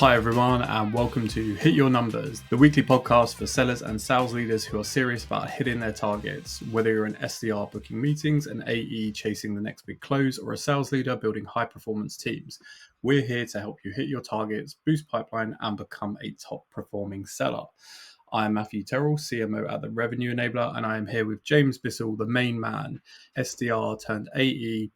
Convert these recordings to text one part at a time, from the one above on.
Hi everyone, and welcome to Hit Your Numbers, the weekly podcast for sellers and sales leaders who are serious about hitting their targets. Whether you're an SDR booking meetings, an AE chasing the next big close, or a sales leader building high performance teams, we're here to help you hit your targets, boost pipeline, and become a top performing seller. I'm Matthew Terrell, CMO at the Revenue Enabler, and I am here with James Bissell, the main man, SDR turned AE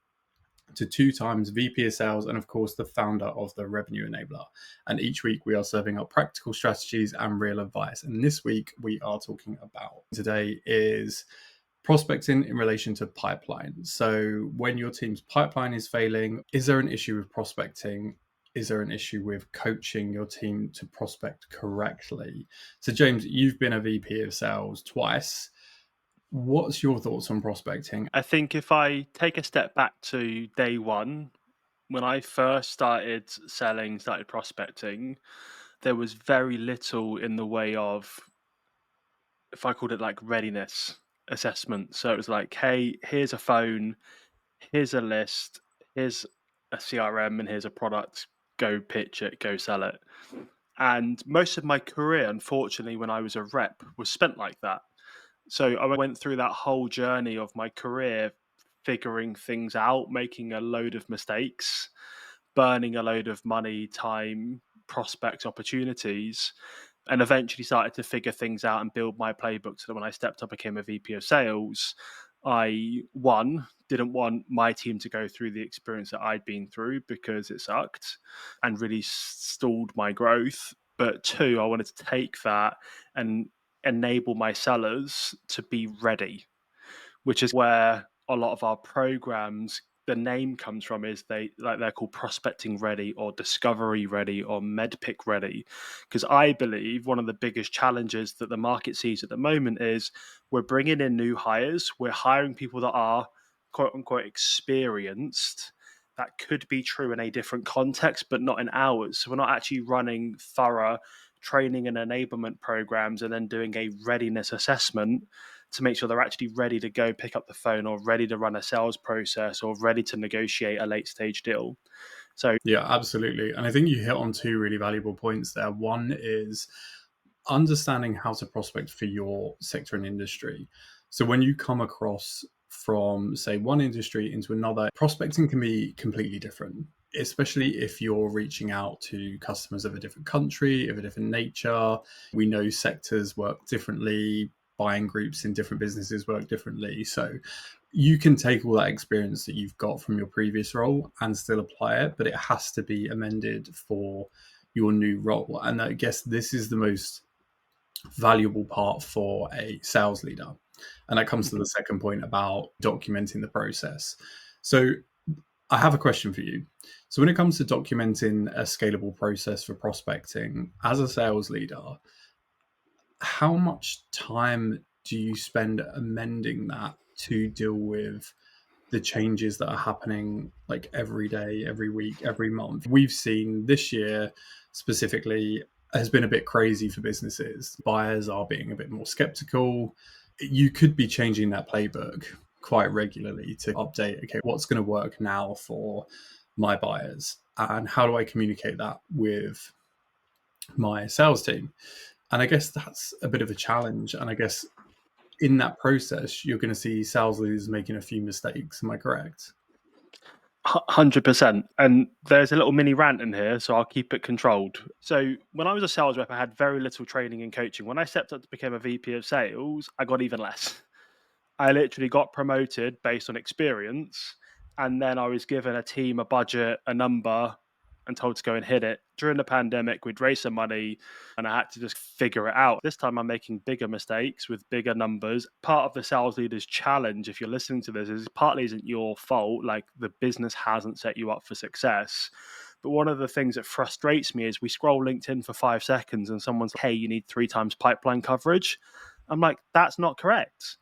to 2 times VP of Sales, and of course the founder of the Revenue Enabler. And each week we are serving up practical strategies and real advice. And this week we are talking about today is prospecting in relation to pipeline. So when your team's pipeline is failing, is there an issue with prospecting? Is there an issue with coaching your team to prospect correctly? So James, you've been a VP of Sales twice. What's your thoughts on prospecting? I think if I take a step back to day one, when I first started selling, started prospecting, there was very little in the way of, if I called it like readiness assessment. So it was like, hey, here's a phone, here's a list, here's a CRM, and here's a product. Go pitch it, go sell it. And most of my career, unfortunately, when I was a rep, was spent like that. So I went through that whole journey of my career, figuring things out, making a load of mistakes, burning a load of money, time, prospects, opportunities, and eventually started to figure things out and build my playbook so that when I stepped up, became a VP of sales, I, one, didn't want my team to go through the experience that I'd been through because it sucked and really stalled my growth. But two, I wanted to take that and enable my sellers to be ready, which is where a lot of our programs, the name comes from, is they're called prospecting ready or discovery ready or medpic ready. Because I believe one of the biggest challenges that the market sees at the moment is we're bringing in new hires, we're hiring people that are quote unquote experienced. That could be true in a different context, but not in ours. So we're not actually running thorough training and enablement programs and then doing a readiness assessment to make sure they're actually ready to go pick up the phone or ready to run a sales process or ready to negotiate a late stage deal. So Yeah, absolutely. And I think you hit on 2 really valuable points there. One is understanding how to prospect for your sector and industry. So when you come across from, say, one industry into another, prospecting can be completely different, especially if you're reaching out to customers of a different country, of a different nature. We know sectors work differently, buying groups in different businesses work differently. So you can take all that experience that you've got from your previous role and still apply it, but it has to be amended for your new role. And I guess this is the most valuable part for a sales leader. And that comes to the second point about documenting the process. So I have a question for you. So when it comes to documenting a scalable process for prospecting as a sales leader, how much time do you spend amending that to deal with the changes that are happening like every day, every week, every month? We've seen this year specifically has been a bit crazy for businesses. Buyers are being a bit more skeptical. You could be changing that playbook quite regularly to update, okay, what's going to work now for my buyers? And how do I communicate that with my sales team? And I guess that's a bit of a challenge. And I guess in that process, you're going to see sales leaders making a few mistakes. Am I correct? 100%. And there's a little mini rant in here, so I'll keep it controlled. So when I was a sales rep, I had very little training and coaching. When I stepped up to become a VP of sales, I got even less. I literally got promoted based on experience. And then I was given a team, a budget, a number, and told to go and hit it. During the pandemic, we'd raised some money and I had to just figure it out. This time I'm making bigger mistakes with bigger numbers. Part of the sales leader's challenge, if you're listening to this, is partly isn't your fault. Like the business hasn't set you up for success. But one of the things that frustrates me is we scroll LinkedIn for 5 seconds and someone's like, hey, you need 3 times pipeline coverage. I'm like, that's not correct.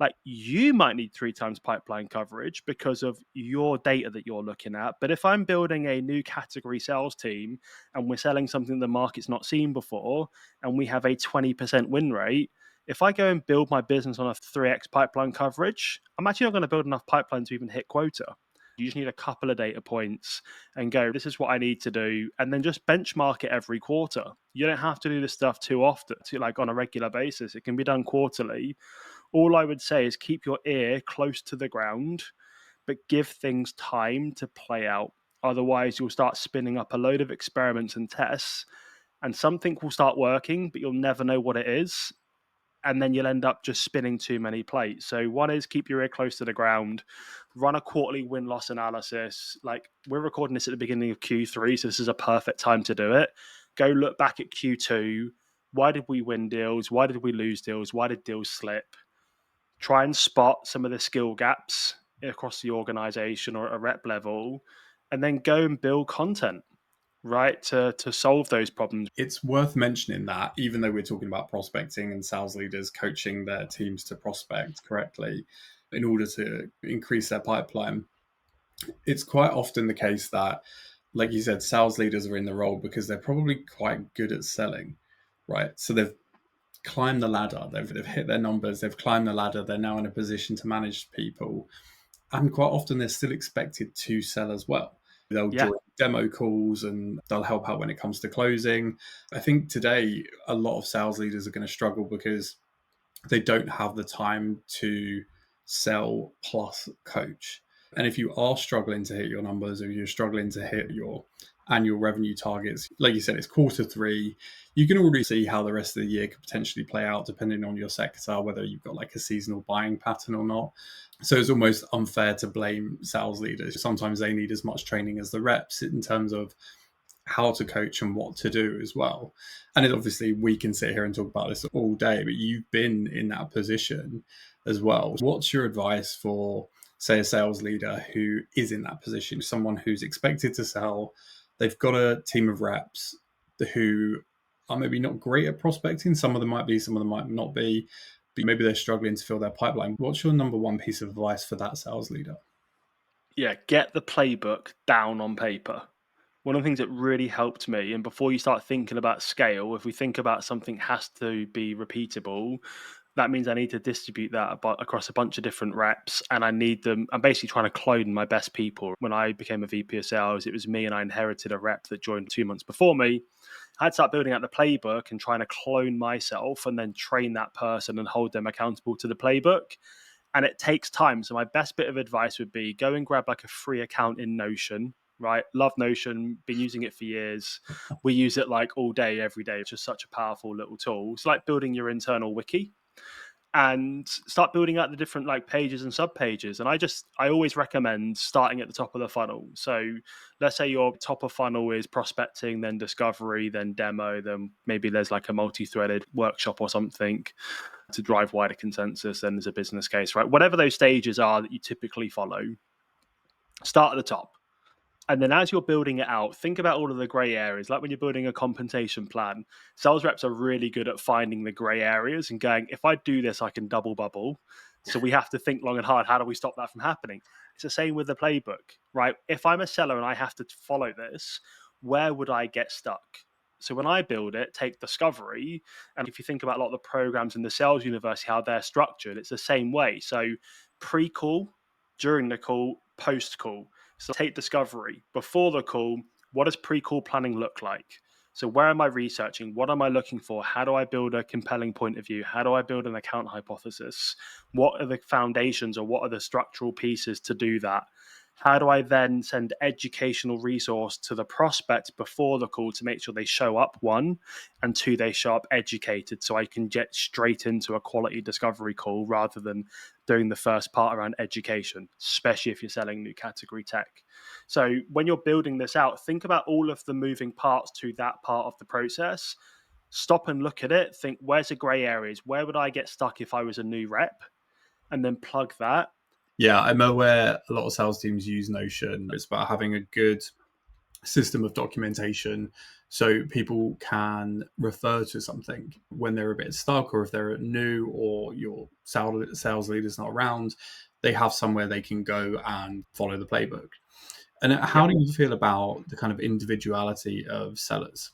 Like you might need 3 times pipeline coverage because of your data that you're looking at. But if I'm building a new category sales team and we're selling something the market's not seen before and we have a 20% win rate, if I go and build my business on a 3x pipeline coverage, I'm actually not going to build enough pipeline to even hit quota. You just need a couple of data points and go, this is what I need to do. And then just benchmark it every quarter. You don't have to do this stuff too often, like on a regular basis. It can be done quarterly. All I would say is keep your ear close to the ground, but give things time to play out. Otherwise, you'll start spinning up a load of experiments and tests, and something will start working, but you'll never know what it is. And then you'll end up just spinning too many plates. So, one is keep your ear close to the ground, run a quarterly win loss analysis. Like, we're recording this at the beginning of Q3, so this is a perfect time to do it. Go look back at Q2. Why did we win deals? Why did we lose deals? Why did deals slip? Try and spot some of the skill gaps across the organization or at a rep level, and then go and build content, right, to solve those problems. It's worth mentioning that even though we're talking about prospecting and sales leaders coaching their teams to prospect correctly in order to increase their pipeline, it's quite often the case that, like you said, sales leaders are in the role because they're probably quite good at selling, right? So they've climbed the ladder, they've hit their numbers, they've climbed the ladder, they're now in a position to manage people. And quite often they're still expected to sell as well. They'll Yeah. join demo calls and they'll help out when it comes to closing. I think today a lot of sales leaders are going to struggle because they don't have the time to sell plus coach. And if you are struggling to hit your numbers or you're struggling to hit your annual revenue targets, like you said, it's Q3, you can already see how the rest of the year could potentially play out depending on your sector, whether you've got like a seasonal buying pattern or not. So it's almost unfair to blame sales leaders. Sometimes they need as much training as the reps in terms of how to coach and what to do as well. And it, obviously, we can sit here and talk about this all day, but you've been in that position as well. What's your advice for, say, a sales leader who is in that position, someone who's expected to sell, they've got a team of reps who are maybe not great at prospecting. Some of them might be, some of them might not be, but maybe they're struggling to fill their pipeline. What's your number one piece of advice for that sales leader? Yeah, get the playbook down on paper. One of the things that really helped me, and before you start thinking about scale, if we think about something has to be repeatable, that means I need to distribute that across a bunch of different reps, and I need them. I'm basically trying to clone my best people. When I became a VP of sales, it was me, and I inherited a rep that joined 2 months before me. I had to start building out the playbook and trying to clone myself and then train that person and hold them accountable to the playbook. And it takes time. So my best bit of advice would be go and grab like a free account in Notion, right? Love Notion, been using it for years. We use it like all day, every day. It's just such a powerful little tool. It's like building your internal wiki and start building out the different like pages and sub pages. And I always recommend starting at the top of the funnel. So let's say your top of funnel is prospecting, then discovery, then demo, then maybe there's like a multi-threaded workshop or something to drive wider consensus. Then there's a business case, right? Whatever those stages are that you typically follow, start at the top. And then as you're building it out, think about all of the gray areas. Like when you're building a compensation plan, sales reps are really good at finding the gray areas and going, if I do this, I can double bubble. So we have to think long and hard. How do we stop that from happening? It's the same with the playbook, right? If I'm a seller and I have to follow this, where would I get stuck? So when I build it, take discovery. And if you think about a lot of the programs in the sales university, how they're structured, it's the same way. So pre-call, during the call, post-call. So take discovery. Before the call, what does pre-call planning look like? So where am I researching? What am I looking for? How do I build a compelling point of view? How do I build an account hypothesis? What are the foundations or what are the structural pieces to do that? How do I then send educational resource to the prospect before the call to make sure they show up, one, and two, they show up educated so I can get straight into a quality discovery call rather than doing the first part around education, especially if you're selling new category tech. So when you're building this out, think about all of the moving parts to that part of the process. Stop and look at it. Think, where's the gray areas? Where would I get stuck if I was a new rep? And then plug that. Yeah, I'm aware a lot of sales teams use Notion. It's about having a good system of documentation so people can refer to something when they're a bit stuck or if they're new or your sales leader's not around. They have somewhere they can go and follow the playbook. And Yeah. how do you feel about the kind of individuality of sellers?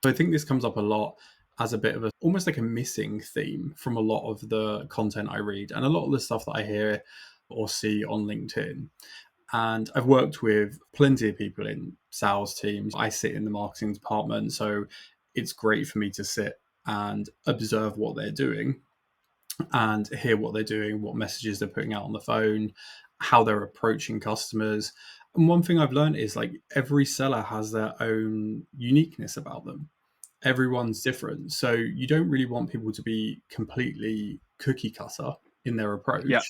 So I think this comes up a lot as a bit of a almost like a missing theme from a lot of the content I read and a lot of the stuff that I hear or see on LinkedIn. And I've worked with plenty of people in sales teams. I sit in the marketing department, so it's great for me to sit and observe what they're doing and hear what they're doing, what messages they're putting out on the phone, how they're approaching customers. And one thing I've learned is like every seller has their own uniqueness about them. Everyone's different. So you don't really want people to be completely cookie cutter in their Yeah, approach.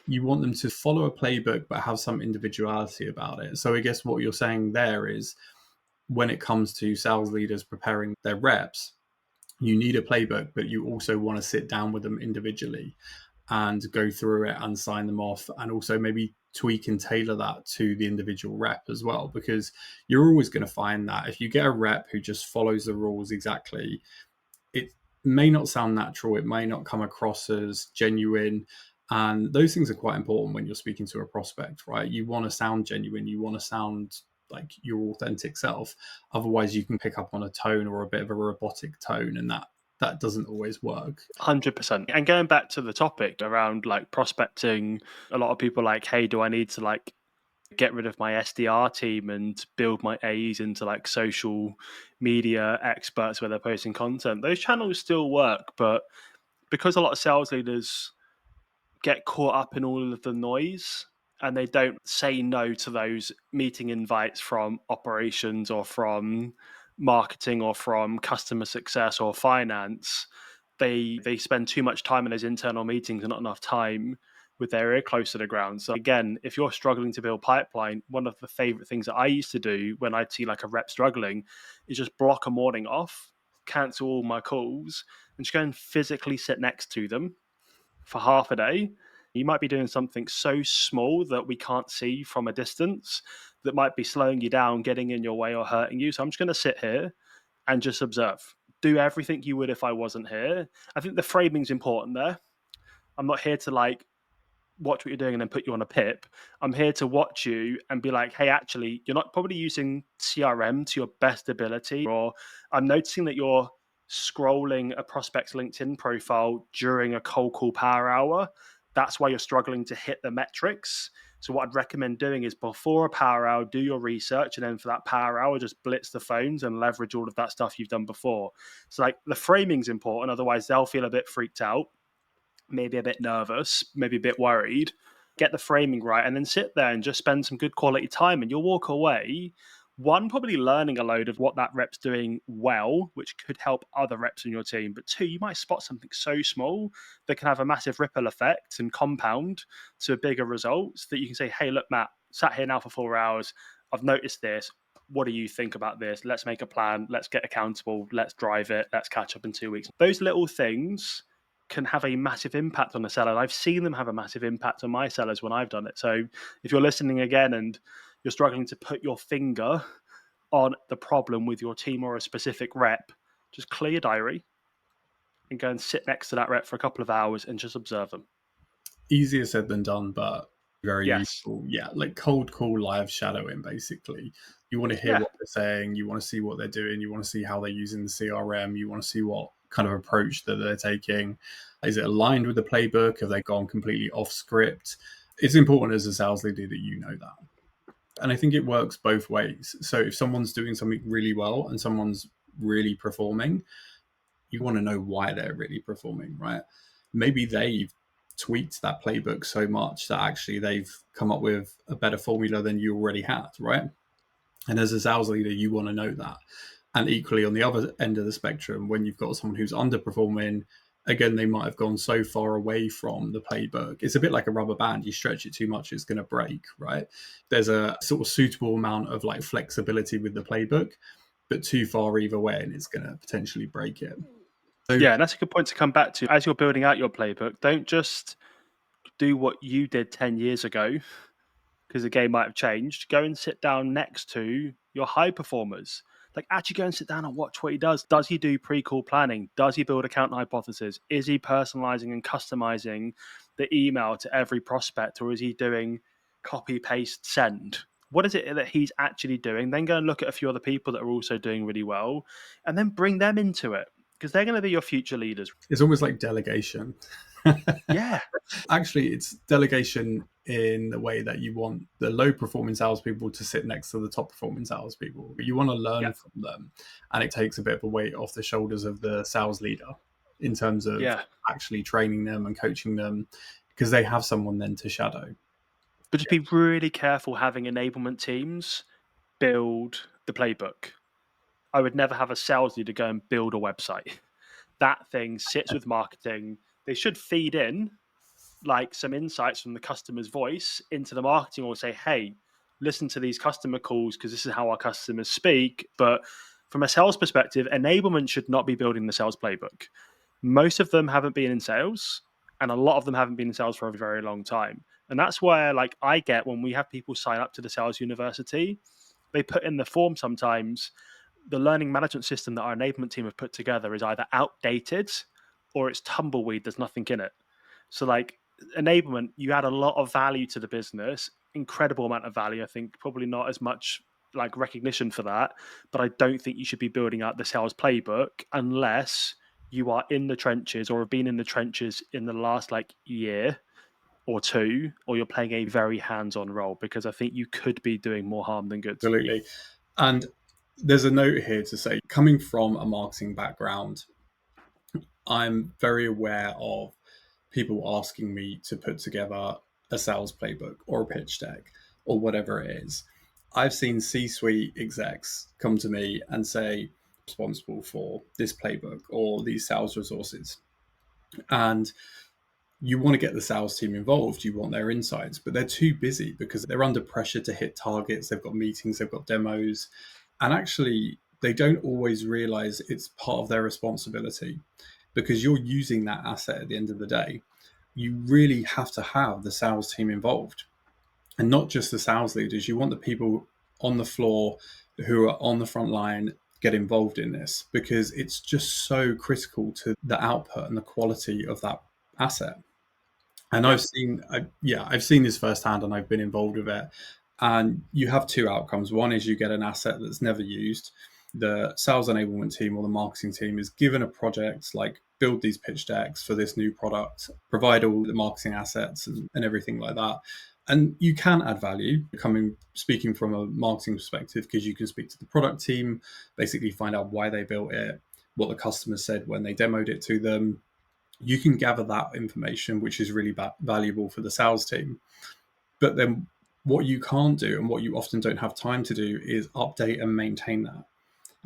You want them to follow a playbook but have some individuality about it. So I guess what you're saying there is when it comes to sales leaders preparing their reps, you need a playbook, but you also want to sit down with them individually and go through it and sign them off, and also maybe tweak and tailor that to the individual rep as well, because you're always going to find that if you get a rep who just follows the rules exactly, it may not sound natural, it may not come across as genuine. And those things are quite important when you're speaking to a prospect, right? You want to sound genuine, you want to sound like your authentic self. Otherwise, you can pick up on a tone or a bit of a robotic tone, and that doesn't always work. 100%. And going back to the topic around like prospecting, a lot of people like, hey, do I need to like get rid of my SDR team and build my AEs into like social media experts where they're posting content? Those channels still work, but because a lot of sales leaders get caught up in all of the noise and they don't say no to those meeting invites from operations or from marketing or from customer success or finance, they spend too much time in those internal meetings and not enough time with their ear close to the ground. So again, if you're struggling to build pipeline, one of the favorite things that I used to do when I'd see like a rep struggling is just block a morning off, cancel all my calls, and just go and physically sit next to them for half a day. You might be doing something so small that we can't see from a distance that might be slowing you down, getting in your way, or hurting you. So I'm just going to sit here and just observe. Do everything you would if I wasn't here. I think the framing's important there. I'm not here to like watch what you're doing and then put you on a pip. I'm here to watch you and be like, hey, actually, you're not probably using CRM to your best ability, or I'm noticing that you're scrolling a prospect's LinkedIn profile during a cold call power hour. That's why you're struggling to hit the metrics. So what I'd recommend doing is before a power hour, do your research, and then for that power hour, just blitz the phones and leverage all of that stuff you've done before. So like the framing's important, otherwise they'll feel a bit freaked out, maybe a bit nervous, maybe a bit worried. Get the framing right and then sit there and just spend some good quality time. And you'll walk away, one, probably learning a load of what that rep's doing well, which could help other reps in your team. But two, you might spot something so small that can have a massive ripple effect and compound to bigger results that you can say, hey, look, Matt, sat here now for 4 hours. I've noticed this. What do you think about this? Let's make a plan. Let's get accountable. Let's drive it. Let's catch up in 2 weeks. Those little things can have a massive impact on the seller. And I've seen them have a massive impact on my sellers when I've done it. So if you're listening again and you're struggling to put your finger on the problem with your team or a specific rep, just clear your diary and go and sit next to that rep for a couple of hours and just observe them. Easier said than done, but very Yes. useful. Yeah, like cold call live shadowing, basically. You want to hear Yeah. what they're saying, you want to see what they're doing, you want to see how they're using the CRM, you want to see what kind of approach that they're taking. Is it aligned with the playbook? Have they gone completely off script? It's important as a sales leader that you know that. And I think it works both ways. So if someone's doing something really well and someone's really performing, you want to know why they're really performing, right? Maybe they've tweaked that playbook so much that actually they've come up with a better formula than you already had, right? And as a sales leader, you want to know that. And equally, on the other end of the spectrum, when you've got someone who's underperforming, again, they might have gone so far away from the playbook. It's a bit like a rubber band. You stretch it too much, it's going to break, right? There's a sort of suitable amount of like flexibility with the playbook, but too far either way, and it's going to potentially break it. So Yeah. And that's a good point to come back to. As you're building out your playbook, don't just do what you did 10 years ago because the game might have changed. Go and sit down next to your high performers. Like actually go and sit down and watch what he does. Does he do pre-call planning? Does he build account hypothesis? Is he personalizing and customizing the email to every prospect, or is he doing copy paste send? What is it that he's actually doing? Then go and look at a few other people that are also doing really well, and then bring them into it because they're going to be your future leaders. it's almost like delegation. Yeah, Actually, it's delegation in the way that you want the low performing salespeople to sit next to the top performing salespeople. You want to yeah, learn from them, and it takes a bit of a weight off the shoulders of the sales leader in terms of yeah. actually training them and coaching them, because they have someone then to shadow. But just be really careful having enablement teams build the playbook. I would never have a sales leader go and build a website. That thing sits with marketing. They should feed in like some insights from the customer's voice into the marketing, or say, hey, listen to these customer calls because this is how our customers speak. But from a sales perspective, enablement should not be building the sales playbook. Most of them haven't been in sales, and a lot of them haven't been in sales for a very long time. And that's where, like, I get when we have people sign up to the sales university, they put in the form sometimes the learning management system that our enablement team have put together is either outdated or it's tumbleweed, there's nothing in it. So, like, enablement, you add a lot of value to the business, incredible amount of value. I think probably not as much like recognition for that, but I don't think you should be building out the sales playbook unless you are in the trenches or have been in the trenches in the last like year or two, or you're playing a very hands-on role, because I think you could be doing more harm than good. Absolutely. And there's a note here to say, coming from a marketing background, I'm very aware of people asking me to put together a sales playbook or a pitch deck or whatever it is. I've seen C suite execs come to me and say, responsible for this playbook or these sales resources. And you want to get the sales team involved, you want their insights, but they're too busy because they're under pressure to hit targets. They've got meetings, they've got demos, and actually, they don't always realize it's part of their responsibility because you're using that asset at the end of the day. You really have to have the sales team involved, and not just the sales leaders. You want the people on the floor who are on the front line get involved in this because it's just so critical to the output and the quality of that asset. And Yeah, I've seen this firsthand, and I've been involved with it. And you have two outcomes. One is you get an asset that's never used. The sales enablement team or the marketing team is given a project like build these pitch decks for this new product, provide all the marketing assets and everything like that. And you can add value speaking from a marketing perspective because you can speak to the product team, basically find out why they built it, what the customer said when they demoed it to them. You can gather that information, which is really valuable for the sales team. But then what you can't do and what you often don't have time to do is update and maintain that.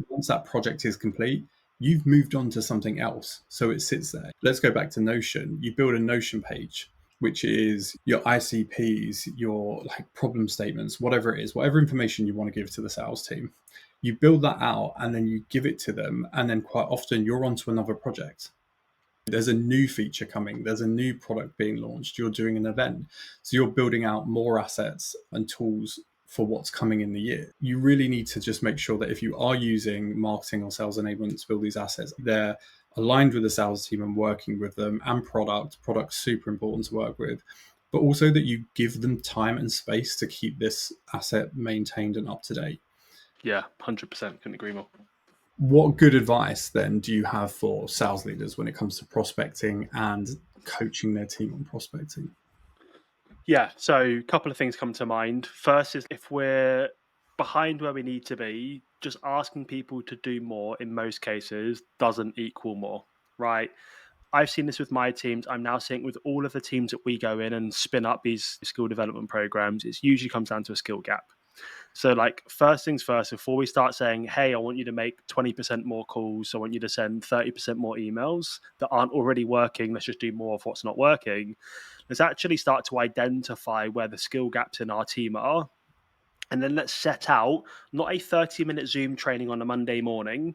Once that project is complete, you've moved on to something else. So it sits there. Let's go back to Notion. You build a Notion page, which is your ICPs, your like problem statements, whatever it is, whatever information you want to give to the sales team. You build that out and then you give it to them. And then quite often you're on to another project. There's a new feature coming, there's a new product being launched, you're doing an event. So you're building out more assets and tools for what's coming in the year. You really need to just make sure that if you are using marketing or sales enablement to build these assets, they're aligned with the sales team and working with them, and product's super important to work with, but also that you give them time and space to keep this asset maintained and up to date. yeah, 100%. Couldn't agree more. What good advice then do you have for sales leaders when it comes to prospecting and coaching their team on prospecting? Yeah, so a couple of things come to mind. First is if we're behind where we need to be, just asking people to do more in most cases doesn't equal more, right? I've seen this with my teams. I'm now seeing it with all of the teams that we go in and spin up these skill development programs. It usually comes down to a skill gap. So, like, first things first, before we start saying, hey, I want you to make 20% more calls, I want you to send 30% more emails that aren't already working, let's just do more of what's not working. Let's actually start to identify where the skill gaps in our team are. And then let's set out not a 30-minute Zoom training on a Monday morning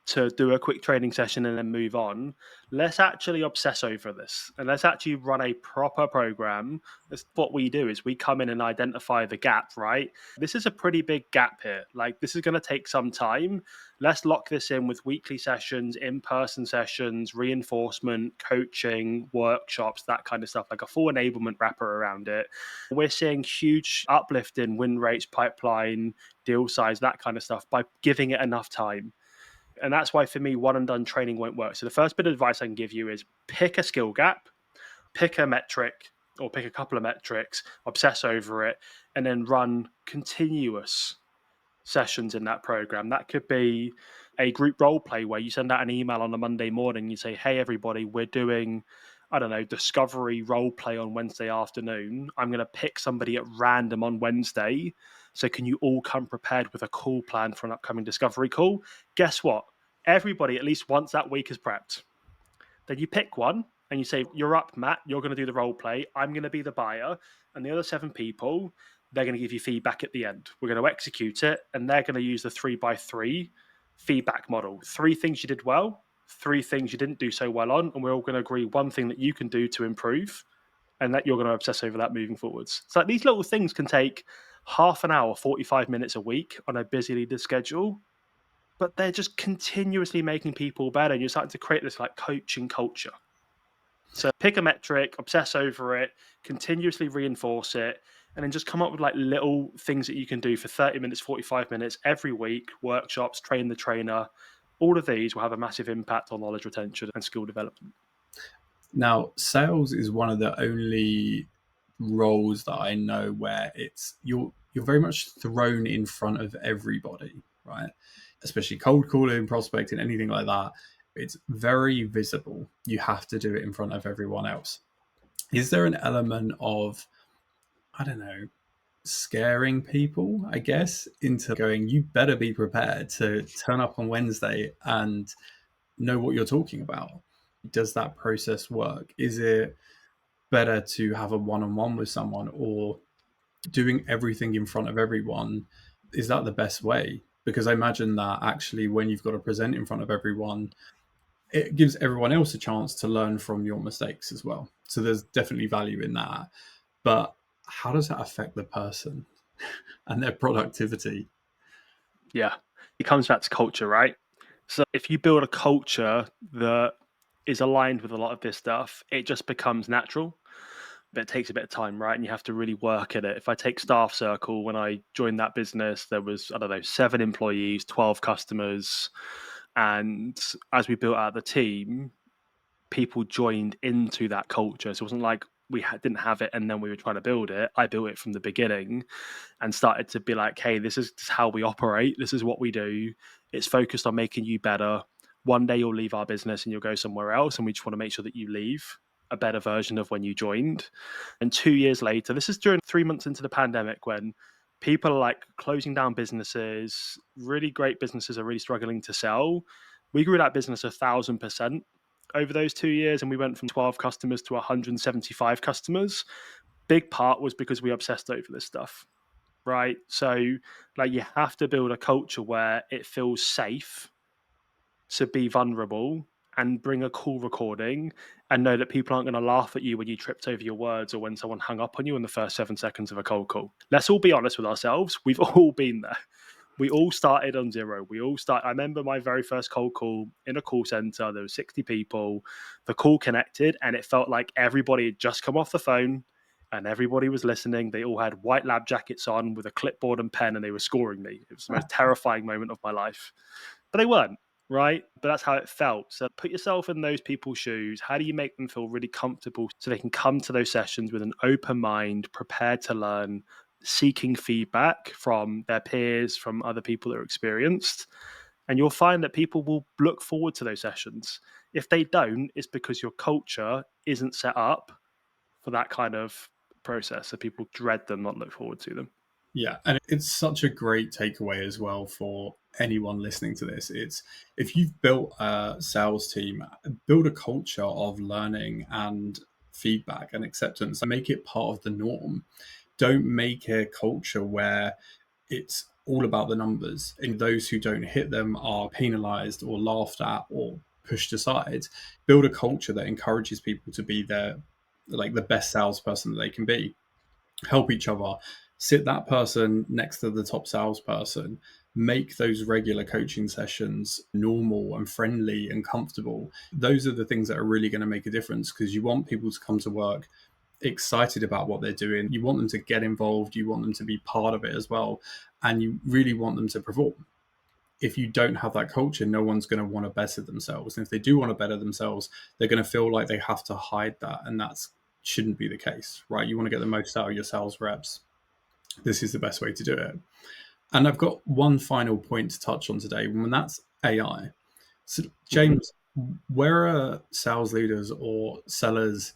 to do a quick training session and then move on. Let's actually obsess over this and let's actually run a proper program. That's what we do is we come in and identify the gap, right? This is a pretty big gap here. Like, this is going to take some time. Let's lock this in with weekly sessions, in-person sessions, reinforcement, coaching, workshops, that kind of stuff, like a full enablement wrapper around it. We're seeing huge uplift in win rates, pipeline, deal size, that kind of stuff by giving it enough time. And that's why for me, one and done training won't work. So the first bit of advice I can give you is pick a skill gap, pick a metric or pick a couple of metrics, obsess over it, and then run continuous sessions in that program. That could be a group role play where you send out an email on a Monday morning. You say, "Hey, everybody, we're doing, I don't know, discovery role play on Wednesday afternoon. I'm going to pick somebody at random on Wednesday. So can you all come prepared with a call plan for an upcoming discovery call?" Guess what? Everybody at least once that week is prepped. Then you pick one and you say, "You're up, Matt. You're going to do the role play. I'm going to be the buyer. And the other 7 people, they're going to give you feedback at the end. We're going to execute it. And they're going to use the 3x3 feedback model. 3 things you did well, 3 things you didn't do so well on. And we're all going to agree one thing that you can do to improve and that you're going to obsess over that moving forwards." So like, these little things can take half an hour, 45 minutes a week on a busy leader schedule, but they're just continuously making people better. And you're starting to create this like coaching culture. So pick a metric, obsess over it, continuously reinforce it, and then just come up with like little things that you can do for 30 minutes, 45 minutes every week, workshops, train the trainer. All of these will have a massive impact on knowledge retention and skill development. Now, sales is one of the only roles that I know where it's you're very much thrown in front of everybody, right? Especially cold calling, prospecting, anything like that. It's very visible. You have to do it in front of everyone else. Is there an element of, I don't know, scaring people, I guess, into going, you better be prepared to turn up on Wednesday and know what you're talking about? Does that process work? Is it better to have a one-on-one with someone, or doing everything in front of everyone? Is that the best way? Because I imagine that actually when you've got to present in front of everyone, it gives everyone else a chance to learn from your mistakes as well. So there's definitely value in that. But how does that affect the person and their productivity? Yeah. It comes back to culture, right? So if you build a culture that is aligned with a lot of this stuff, it just becomes natural. But it takes a bit of time, right? And you have to really work at it. If I take Staff Circle, when I joined that business, there was, I don't know, 7 employees, 12 customers. And as we built out the team, people joined into that culture. So it wasn't like we didn't have it and then we were trying to build it. I built it from the beginning and started to be like, "Hey, this is how we operate. This is what we do. It's focused on making you better. One day you'll leave our business and you'll go somewhere else. And we just want to make sure that you leave a better version of when you joined." And 2 years later, this is during 3 months into the pandemic when people are like closing down businesses, really great businesses are really struggling to sell. We grew that business 1,000% over those 2 years, and we went from 12 customers to 175 customers. Big part was because we obsessed over this stuff, right? So, like, you have to build a culture where it feels safe to be vulnerable and bring a call recording and know that people aren't going to laugh at you when you tripped over your words or when someone hung up on you in the first 7 seconds of a cold call. Let's all be honest with ourselves. We've all been there. We all started on zero. I remember my very first cold call in a call center. There were 60 people. The call connected and it felt like everybody had just come off the phone and everybody was listening. They all had white lab jackets on with a clipboard and pen and they were scoring me. It was the most terrifying moment of my life. But they weren't, right? But that's how it felt. So put yourself in those people's shoes. How do you make them feel really comfortable so they can come to those sessions with an open mind, prepared to learn, seeking feedback from their peers, from other people that are experienced? And you'll find that people will look forward to those sessions. If they don't, it's because your culture isn't set up for that kind of process. So people dread them, not look forward to them. Yeah, and it's such a great takeaway as well for anyone listening to this. It's, if you've built a sales team, build a culture of learning and feedback and acceptance, and make it part of the norm. Don't make a culture where it's all about the numbers and those who don't hit them are penalized or laughed at or pushed aside. Build a culture that encourages people to be their, like, the best salesperson that they can be. Help each other, sit that person next to the top salesperson, make those regular coaching sessions normal and friendly and comfortable. Those are the things that are really going to make a difference, because you want people to come to work excited about what they're doing. You want them to get involved, you want them to be part of it as well, and you really want them to perform. If you don't have that culture, no one's going to want to better themselves, and if they do want to better themselves, they're going to feel like they have to hide that, and that's shouldn't be the case, right? You want to get the most out of your sales reps. This is the best way to do it. And I've got one final point to touch on today, and that's AI. So, Mhm. James, where are sales leaders or sellers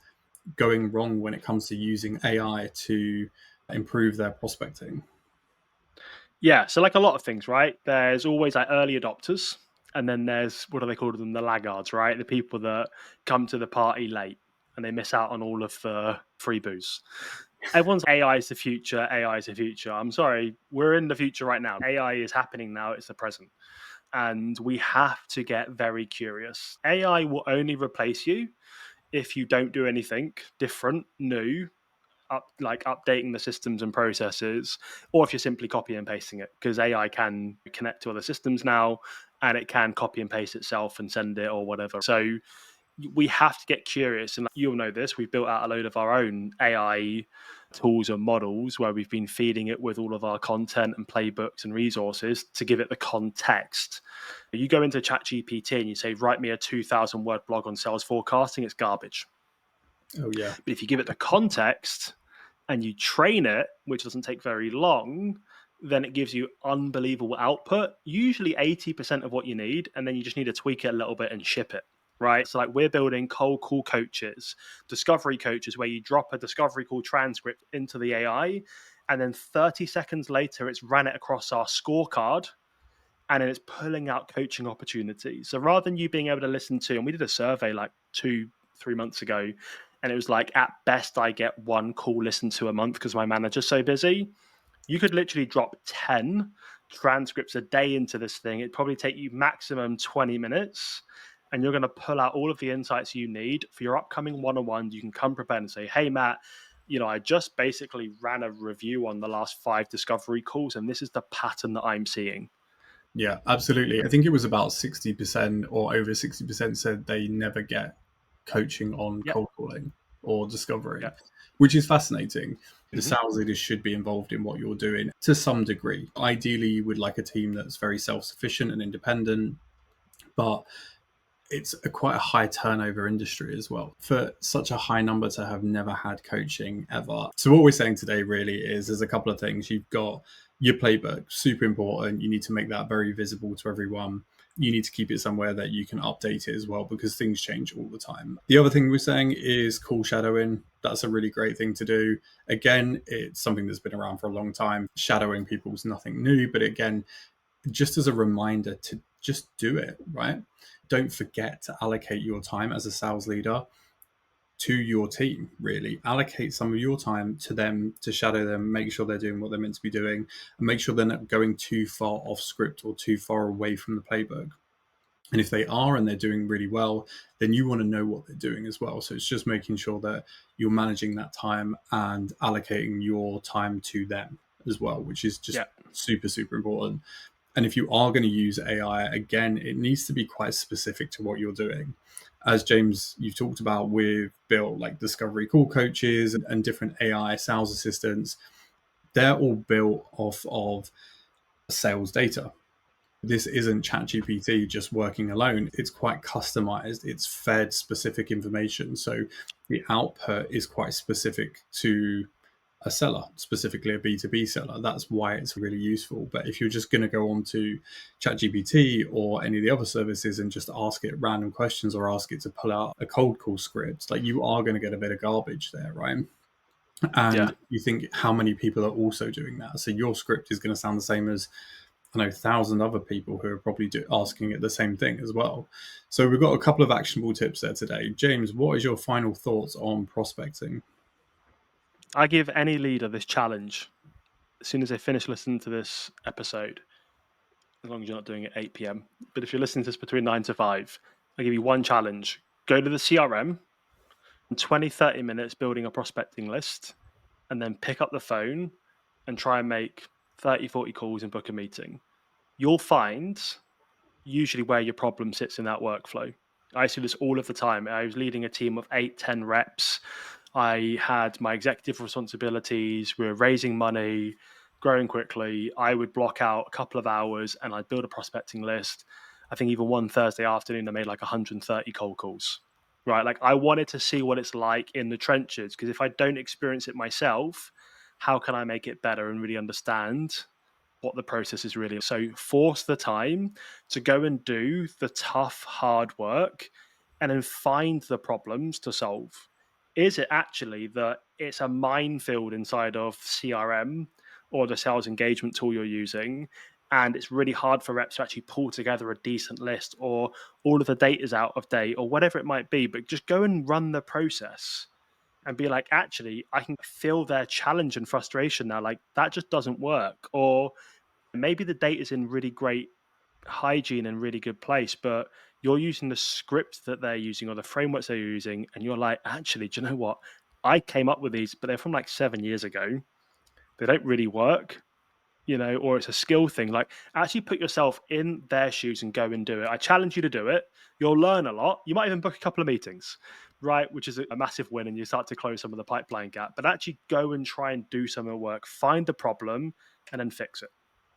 going wrong when it comes to using AI to improve their prospecting? Yeah, so like a lot of things, right? There's always like early adopters, and then there's what do they call them? The laggards, right? The people that come to the party late and they miss out on all of the free booze. Everyone's AI is the future. AI is the future. I'm sorry, we're in the future right now. AI is happening now. It's the present, and we have to get very curious. AI will only replace you if you don't do anything different, new, like updating the systems and processes, or if you're simply copy and pasting it, because AI can connect to other systems now and it can copy and paste itself and send it or whatever. So we have to get curious, and you'll know this. We've built out a load of our own AI tools and models where we've been feeding it with all of our content and playbooks and resources to give it the context. You go into ChatGPT and you say, write me a 2,000 word blog on sales forecasting, it's garbage. Oh, yeah. But if you give it the context and you train it, which doesn't take very long, then it gives you unbelievable output, usually 80% of what you need. And then you just need to tweak it a little bit and ship it. Right. So, like, we're building cold call coaches, discovery coaches, where you drop a discovery call transcript into the AI, and then 30 seconds later, it's ran it across our scorecard, and then it's pulling out coaching opportunities. So rather than you being able to listen to, and we did a survey like 2-3 months ago, and it was like, at best, I get one call listened to a month because my manager's so busy. You could literally drop 10 transcripts a day into this thing. It'd probably take you maximum 20 minutes. And you're going to pull out all of the insights you need for your upcoming one-on-one. You can come prepared and say, hey, Matt, I just basically ran a review on the last 5 discovery calls, and this is the pattern that I'm seeing. Yeah, absolutely. I think it was about 60% or over 60% said they never get coaching on Yep. cold calling or discovery, Yep. which is fascinating. The Mm-hmm. sales leaders should be involved in what you're doing to some degree. Ideally, you would like a team that's very self sufficient and independent, but it's quite a high turnover industry as well for such a high number to have never had coaching ever. So what we're saying today really is there's a couple of things. You've got your playbook, super important. You need to make that very visible to everyone. You need to keep it somewhere that you can update it as well, because things change all the time. The other thing we're saying is call shadowing. That's a really great thing to do. Again, it's something that's been around for a long time. Shadowing people is nothing new, but again, just as a reminder to just do it, right? Don't forget to allocate your time as a sales leader to your team, really. Allocate some of your time to them, to shadow them, make sure they're doing what they're meant to be doing, and make sure they're not going too far off script or too far away from the playbook. And if they are and they're doing really well, then you want to know what they're doing as well. So it's just making sure that you're managing that time and allocating your time to them as well, which is just Yeah. super, super important. And if you are going to use AI, again, it needs to be quite specific to what you're doing. As James, you've talked about, we've built like discovery call coaches and different AI sales assistants. They're all built off of sales data. This isn't ChatGPT just working alone. It's quite customized. It's fed specific information. So the output is quite specific to a seller, specifically a B2B seller. That's why it's really useful. But if you're just going to go on to ChatGPT or any of the other services and just ask it random questions or ask it to pull out a cold call script, like, you are going to get a bit of garbage there, right? Yeah. And you think how many people are also doing that. So your script is going to sound the same as, I know, 1,000 other people who are probably asking it the same thing as well. So we've got a couple of actionable tips there today. James, what is your final thoughts on prospecting? I give any leader this challenge as soon as they finish listening to this episode, as long as you're not doing it at 8 p.m. But if you're listening to this between 9 to 5, I give you one challenge. Go to the CRM, 20, 30 minutes building a prospecting list, and then pick up the phone and try and make 30, 40 calls and book a meeting. You'll find usually where your problem sits in that workflow. I see this all of the time. I was leading a team of 8, 10 reps. I had my executive responsibilities. We were raising money, growing quickly. I would block out a couple of hours and I'd build a prospecting list. I think even one Thursday afternoon, I made like 130 cold calls. right? Like I wanted to see what it's like in the trenches, because if I don't experience it myself, how can I make it better and really understand what the process is really? So force the time to go and do the tough, hard work and then find the problems to solve. Is it actually that it's a minefield inside of CRM or the sales engagement tool you're using? And it's really hard for reps to actually pull together a decent list, or all of the data is out of date, or whatever it might be. But just go and run the process and be like, actually, I can feel their challenge and frustration now. Like that just doesn't work. Or maybe the data's in really great hygiene and really good place, but you're using the script that they're using or the frameworks they're using, and you're like, actually, do you know what? I came up with these, but they're from like 7 years ago. They don't really work, or it's a skill thing. Like, actually put yourself in their shoes and go and do it. I challenge you to do it. You'll learn a lot. You might even book a couple of meetings, right? Which is a massive win, and you start to close some of the pipeline gap. But actually go and try and do some of the work, find the problem, and then fix it.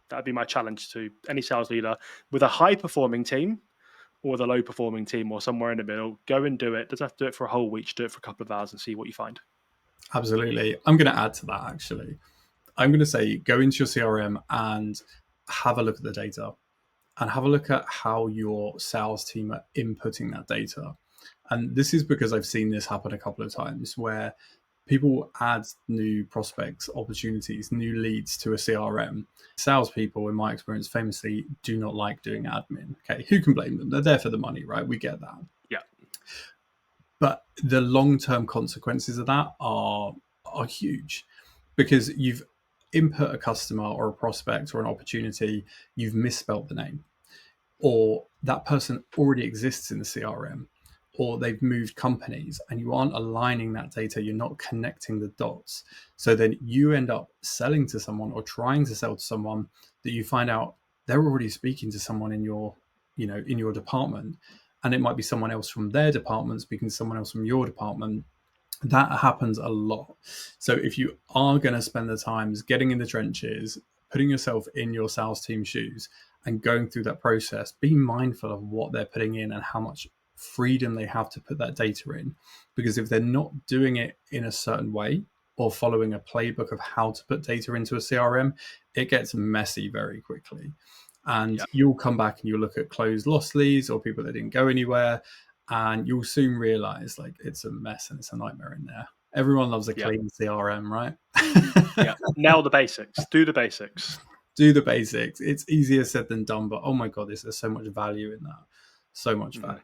That'd be my challenge to any sales leader with a high performing team or the low performing team or somewhere in the middle. Go and do it. Doesn't have to do it for a whole week. Just do it for a couple of hours and see what you find. Absolutely. I'm going to add to that actually. I'm going to say go into your CRM and have a look at the data and have a look at how your sales team are inputting that data. And this is because I've seen this happen a couple of times where people add new prospects, opportunities, new leads to a CRM. Salespeople, in my experience, famously do not like doing admin. Okay, who can blame them? They're there for the money, right? We get that. Yeah. But the long-term consequences of that are huge, because you've input a customer or a prospect or an opportunity, you've misspelt the name, or that person already exists in the CRM, or they've moved companies and you aren't aligning that data, you're not connecting the dots. So then you end up selling to someone or trying to sell to someone that you find out they're already speaking to someone in your, in your department. And it might be someone else from their department speaking to someone else from your department. That happens a lot. So if you are going to spend the time getting in the trenches, putting yourself in your sales team shoes and going through that process, be mindful of what they're putting in and how much freedom they have to put that data in. Because if they're not doing it in a certain way or following a playbook of how to put data into a CRM, it gets messy very quickly. And Yeah. you'll come back and you'll look at closed lost leads or people that didn't go anywhere, and you'll soon realize like it's a mess and it's a nightmare in there. Everyone loves a Yeah. clean CRM, right? Yeah. Nail the basics. Do the basics. Do the basics. It's easier said than done, but oh my God, there's so much value in that. So much value.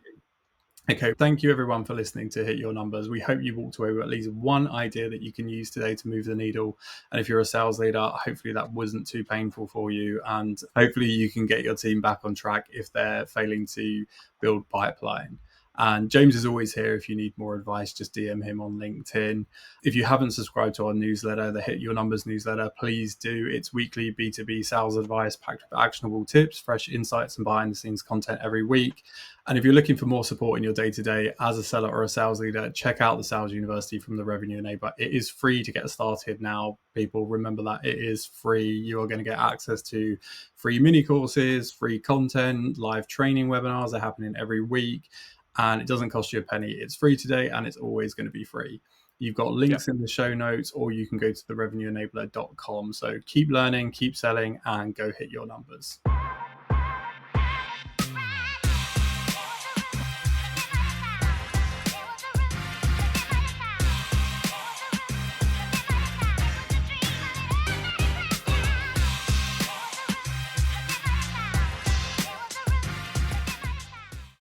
Okay, thank you everyone for listening to Hit Your Numbers. We hope you walked away with at least one idea that you can use today to move the needle. And if you're a sales leader, hopefully that wasn't too painful for you. And hopefully you can get your team back on track if they're failing to build pipeline. And James is always here. If you need more advice, just DM him on LinkedIn. If you haven't subscribed to our newsletter, the Hit Your Numbers newsletter, please do. It's weekly B2B sales advice packed with actionable tips, fresh insights, and behind the scenes content every week. And if you're looking for more support in your day-to-day as a seller or a sales leader, check out the Sales University from the Revenue Enabler. It is free to get started now. People, remember that it is free. You are going to get access to free mini courses, free content, live training webinars are happening every week. And it doesn't cost you a penny. It's free today and it's always going to be free. You've got links in the show notes, or you can go to therevenueenabler.com. So keep learning, keep selling, and go hit your numbers.